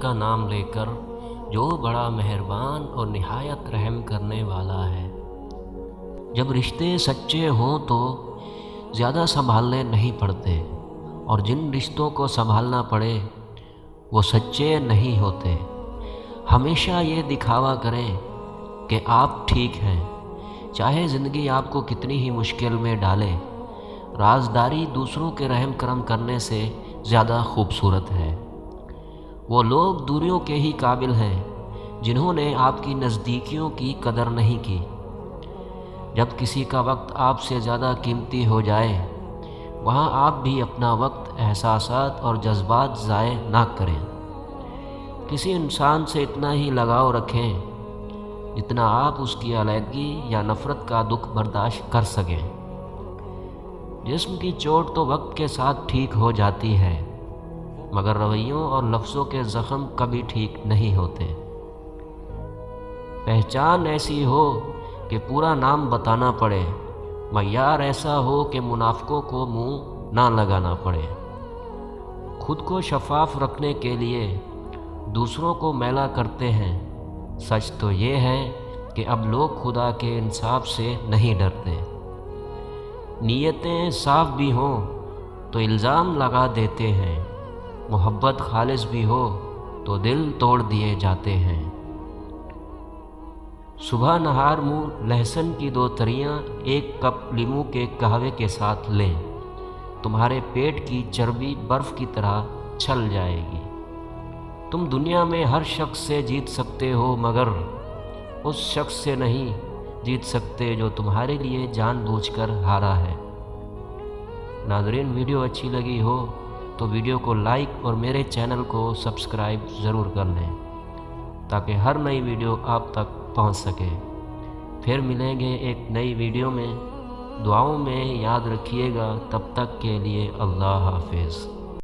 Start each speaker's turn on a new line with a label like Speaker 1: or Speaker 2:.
Speaker 1: کا نام لے کر جو بڑا مہربان اور نہایت رحم کرنے والا ہے۔ جب رشتے سچے ہوں تو زیادہ سنبھالنے نہیں پڑتے، اور جن رشتوں کو سنبھالنا پڑے وہ سچے نہیں ہوتے۔ ہمیشہ یہ دکھاوا کریں کہ آپ ٹھیک ہیں، چاہے زندگی آپ کو کتنی ہی مشکل میں ڈالے۔ رازداری دوسروں کے رحم کرم کرنے سے زیادہ خوبصورت ہے۔ وہ لوگ دوریوں کے ہی قابل ہیں جنہوں نے آپ کی نزدیکیوں کی قدر نہیں کی۔ جب کسی کا وقت آپ سے زیادہ قیمتی ہو جائے، وہاں آپ بھی اپنا وقت، احساسات اور جذبات ضائع نہ کریں۔ کسی انسان سے اتنا ہی لگاؤ رکھیں جتنا آپ اس کی علیحدگی یا نفرت کا دکھ برداشت کر سکیں۔ جسم کی چوٹ تو وقت کے ساتھ ٹھیک ہو جاتی ہے، مگر رویوں اور لفظوں کے زخم کبھی ٹھیک نہیں ہوتے۔ پہچان ایسی ہو کہ پورا نام بتانا پڑے، معیار ایسا ہو کہ منافقوں کو منہ نہ لگانا پڑے۔ خود کو شفاف رکھنے کے لیے دوسروں کو میلا کرتے ہیں۔ سچ تو یہ ہے کہ اب لوگ خدا کے انصاف سے نہیں ڈرتے۔ نیتیں صاف بھی ہوں تو الزام لگا دیتے ہیں، محبت خالص بھی ہو تو دل توڑ دیے جاتے ہیں۔ صبح نہار منہ لہسن کی 2 تریاں 1 کپ لیموں کے قہوے کے ساتھ لیں، تمہارے پیٹ کی چربی برف کی طرح چھل جائے گی۔ تم دنیا میں ہر شخص سے جیت سکتے ہو، مگر اس شخص سے نہیں جیت سکتے جو تمہارے لیے جان بوجھ کر ہارا ہے۔ ناظرین، ویڈیو اچھی لگی ہو تو ویڈیو کو لائک اور میرے چینل کو سبسکرائب ضرور کر لیں تاکہ ہر نئی ویڈیو آپ تک پہنچ سکے۔ پھر ملیں گے ایک نئی ویڈیو میں۔ دعاؤں میں یاد رکھیے گا۔ تب تک کے لیے اللہ حافظ۔